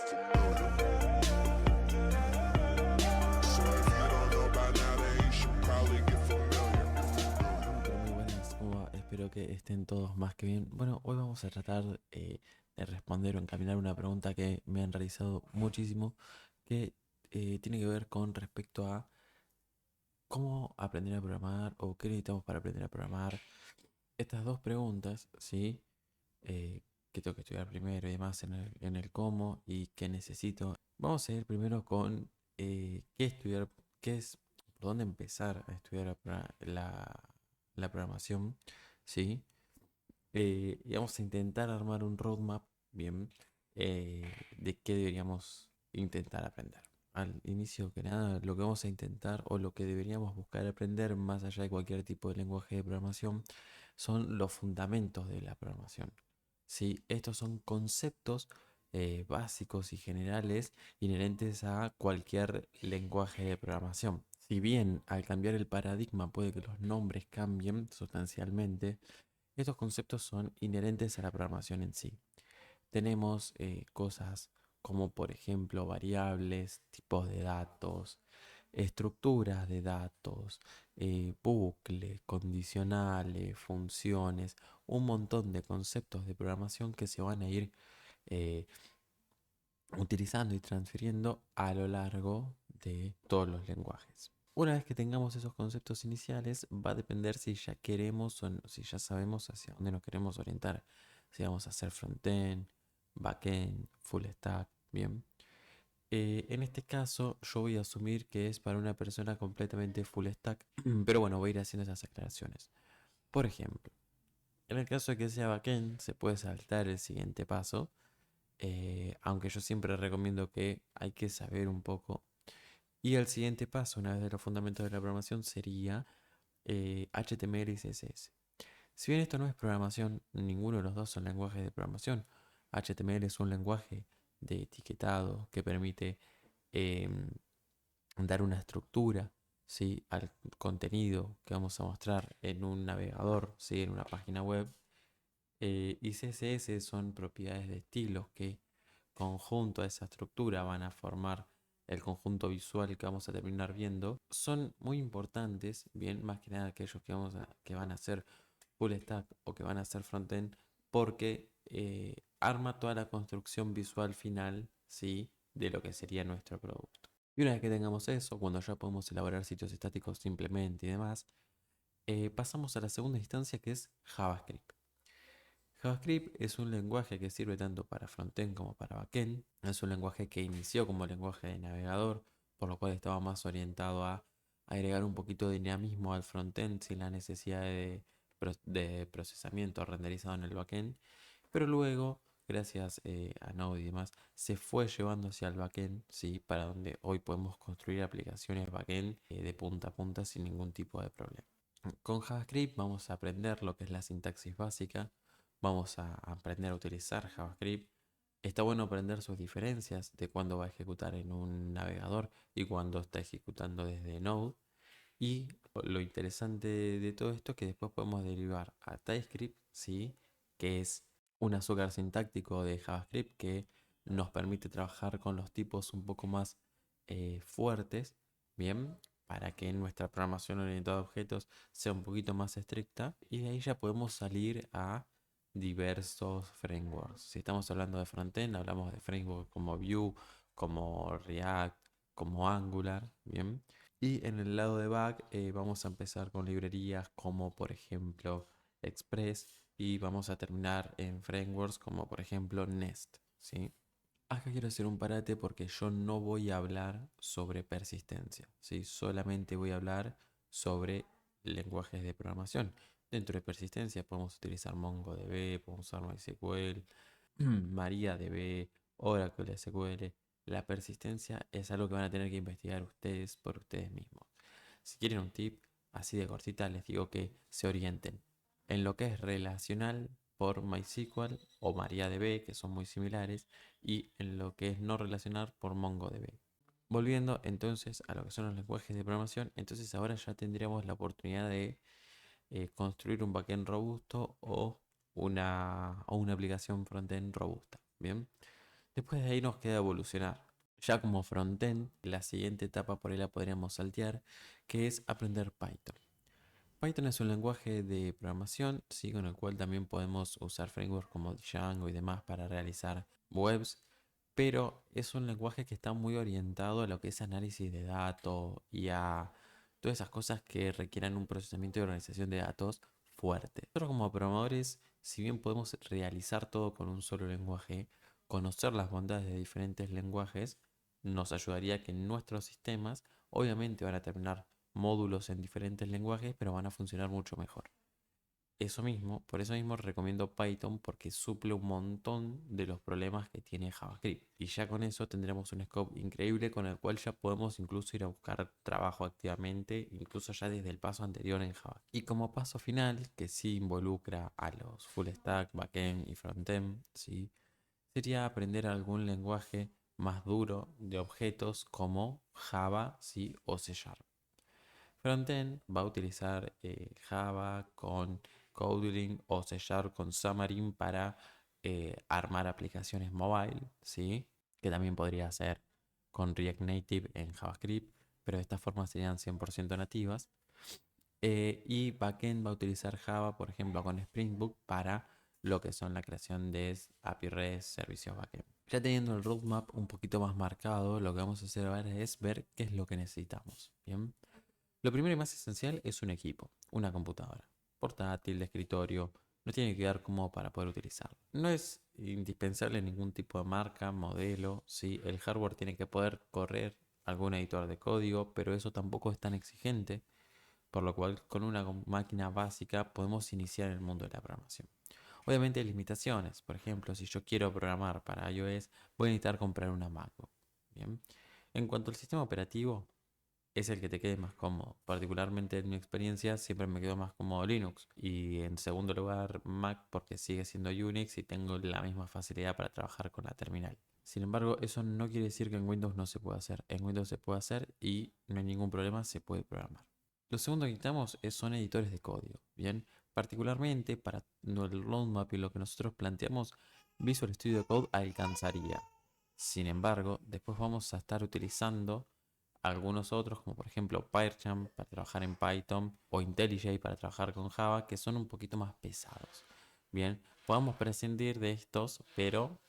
get familiar. So if you don't know by now, then you should probably get familiar. Pero muy buenas, ¿cómo va? Espero que estén todos más que bien. Bueno, hoy vamos a tratar de responder o encaminar una pregunta que me han realizado muchísimo, que tiene que ver con respecto a cómo aprender a programar o qué necesitamos para aprender a programar. Estas dos preguntas, ¿sí? ¿Qué tengo que estudiar primero y demás en el cómo y qué necesito? Vamos a ir primero con qué estudiar, qué es, por dónde empezar a estudiar la programación, ¿sí? Y vamos a intentar armar un roadmap, bien, de qué deberíamos intentar aprender. Al inicio que nada, lo que vamos a intentar o lo que deberíamos buscar aprender, más allá de cualquier tipo de lenguaje de programación, son los fundamentos de la programación. ¿Sí? Estos son conceptos básicos y generales inherentes a cualquier lenguaje de programación. Si bien al cambiar el paradigma puede que los nombres cambien sustancialmente, estos conceptos son inherentes a la programación en sí. Tenemos cosas como por ejemplo variables, tipos de datos, estructuras de datos, bucles, condicionales, funciones, un montón de conceptos de programación que se van a ir eh, utilizando y transfiriendo a lo largo de todos los lenguajes. Una vez que tengamos esos conceptos iniciales, va a depender si ya queremos o si ya sabemos hacia dónde nos queremos orientar. Si vamos a hacer frontend, backend, full stack, bien. En este caso, yo voy a asumir que es para una persona completamente full stack, pero bueno, voy a ir haciendo esas aclaraciones. Por ejemplo, en el caso de que sea backend, se puede saltar el siguiente paso, aunque yo siempre recomiendo que hay que saber un poco. Y el siguiente paso, una vez de los fundamentos de la programación, sería HTML y CSS. Si bien esto no es programación, ninguno de los dos son lenguajes de programación. HTML es un lenguaje de etiquetado que permite em, dar una estructura, ¿sí? Al contenido que vamos a mostrar en un navegador, ¿sí? En una página web. Y CSS son propiedades de estilos que conjunto a esa estructura van a formar el conjunto visual que vamos a terminar viendo. Son muy importantes, bien, más que nada aquellos que van a hacer full stack o que van a hacer frontend, porque arma toda la construcción visual final, ¿sí? De lo que sería nuestro producto. Y una vez que tengamos eso, cuando ya podemos elaborar sitios estáticos simplemente y demás, pasamos a la segunda instancia que es JavaScript. JavaScript es un lenguaje que sirve tanto para frontend como para backend. Es un lenguaje que inició como lenguaje de navegador, por lo cual estaba más orientado a agregar un poquito de dinamismo al frontend sin la necesidad de procesamiento renderizado en el backend. Pero luego, gracias a Node y demás, se fue llevando hacia el backend, ¿sí? Para donde hoy podemos construir aplicaciones backend de punta a punta sin ningún tipo de problema. Con JavaScript vamos a aprender lo que es la sintaxis básica, vamos a aprender a utilizar JavaScript. Está bueno aprender sus diferencias de cuándo va a ejecutar en un navegador y cuándo está ejecutando desde Node. Y lo interesante de todo esto es que después podemos derivar a TypeScript, ¿sí? Que es un azúcar sintáctico de JavaScript que nos permite trabajar con los tipos un poco más fuertes, ¿bien? Para que nuestra programación orientada a objetos sea un poquito más estricta. Y de ahí ya podemos salir a diversos frameworks. Si estamos hablando de frontend, hablamos de frameworks como Vue, como React, como Angular, ¿bien? Y en el lado de back vamos a empezar con librerías como por ejemplo Express y vamos a terminar en frameworks como por ejemplo Nest, ¿sí? Acá quiero hacer un parate porque yo no voy a hablar sobre persistencia, ¿sí? Solamente voy a hablar sobre lenguajes de programación. Dentro de persistencia podemos utilizar MongoDB, podemos usar MySQL, MariaDB, Oracle SQL. La persistencia es algo que van a tener que investigar ustedes por ustedes mismos. Si quieren un tip así de cortita, les digo que se orienten en lo que es relacional por MySQL o MariaDB, que son muy similares, y en lo que es no relacional por MongoDB. Volviendo entonces a lo que son los lenguajes de programación, entonces ahora ya tendríamos la oportunidad de construir un backend robusto o una aplicación frontend robusta. Bien. Después de ahí nos queda evolucionar. Ya como frontend, la siguiente etapa por ahí la podríamos saltear, que es aprender Python. Python es un lenguaje de programación, sí, con el cual también podemos usar frameworks como Django y demás para realizar webs, pero es un lenguaje que está muy orientado a lo que es análisis de datos y a todas esas cosas que requieran un procesamiento y organización de datos fuerte. Nosotros como programadores, si bien podemos realizar todo con un solo lenguaje, conocer las bondades de diferentes lenguajes nos ayudaría a que nuestros sistemas obviamente van a terminar módulos en diferentes lenguajes, pero van a funcionar mucho mejor. Por eso mismo recomiendo Python porque suple un montón de los problemas que tiene JavaScript. Y ya con eso tendremos un scope increíble con el cual ya podemos incluso ir a buscar trabajo activamente, incluso ya desde el paso anterior en Java. Y como paso final, que sí involucra a los full stack, backend y frontend, ¿sí? Sería aprender algún lenguaje más duro de objetos como Java, ¿sí? O C Sharp. Frontend va a utilizar Java con Kotlin o C Sharp con Xamarin para armar aplicaciones mobile, ¿sí? Que también podría hacer con React Native en JavaScript, pero de esta forma serían 100% nativas. Y backend va a utilizar Java, por ejemplo, con Spring Boot para lo que son la creación de API REST, servicios backend. Ya teniendo el roadmap un poquito más marcado, lo que vamos a hacer ahora es ver qué es lo que necesitamos. Bien. Lo primero y más esencial es un equipo, una computadora, portátil, de escritorio, no tiene que dar como para poder utilizarlo. No es indispensable ningún tipo de marca, modelo, ¿sí? El hardware tiene que poder correr algún editor de código, pero eso tampoco es tan exigente, por lo cual con una máquina básica podemos iniciar en el mundo de la programación. Obviamente hay limitaciones, por ejemplo, si yo quiero programar para iOS, voy a necesitar comprar una MacBook. Bien. En cuanto al sistema operativo, es el que te quede más cómodo. Particularmente en mi experiencia siempre me quedo más cómodo Linux. Y en segundo lugar Mac porque sigue siendo Unix y tengo la misma facilidad para trabajar con la terminal. Sin embargo, eso no quiere decir que en Windows no se pueda hacer. En Windows se puede hacer y no hay ningún problema, se puede programar. Lo segundo que necesitamos son editores de código. Bien, particularmente para el roadmap y lo que nosotros planteamos, Visual Studio Code alcanzaría. Sin embargo, después vamos a estar utilizando algunos otros, como por ejemplo PyCharm para trabajar en Python o IntelliJ para trabajar con Java, que son un poquito más pesados. Bien, podemos prescindir de estos, pero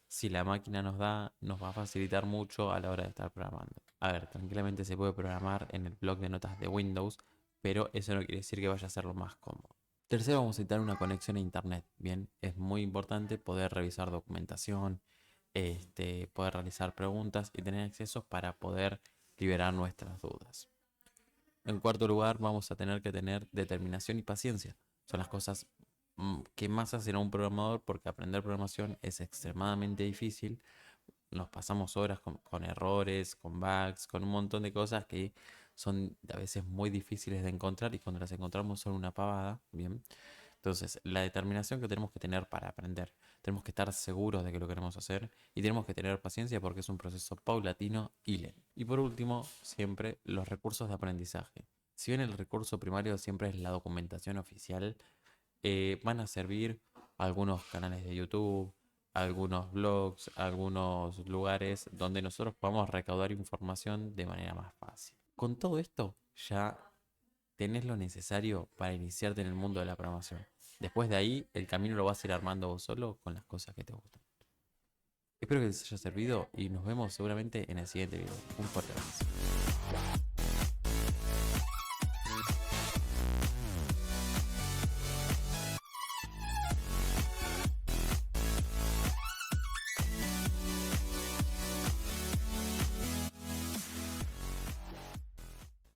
si la máquina nos da, nos va a facilitar mucho a la hora de estar programando. A ver, tranquilamente se puede programar en el bloc de notas de Windows, pero eso no quiere decir que vaya a ser lo más cómodo. Tercero, vamos a necesitar una conexión a internet. Bien, es muy importante poder revisar documentación, poder realizar preguntas y tener accesos para poder liberar nuestras dudas. En cuarto lugar, vamos a tener que tener determinación y paciencia. Son las cosas que más hacen a un programador porque aprender programación es extremadamente difícil. Nos pasamos horas con errores, con bugs, con un montón de cosas que son a veces muy difíciles de encontrar y cuando las encontramos son una pavada, ¿bien? Entonces, la determinación que tenemos que tener para aprender, tenemos que estar seguros de que lo queremos hacer y tenemos que tener paciencia porque es un proceso paulatino y lento. Y por último, siempre los recursos de aprendizaje. Si bien el recurso primario siempre es la documentación oficial, van a servir algunos canales de YouTube, algunos blogs, algunos lugares donde nosotros podamos recaudar información de manera más fácil. Con todo esto, ya tenés lo necesario para iniciarte en el mundo de la programación. Después de ahí, el camino lo vas a ir armando vos solo con las cosas que te gustan. Espero que les haya servido y nos vemos seguramente en el siguiente video. Un fuerte abrazo.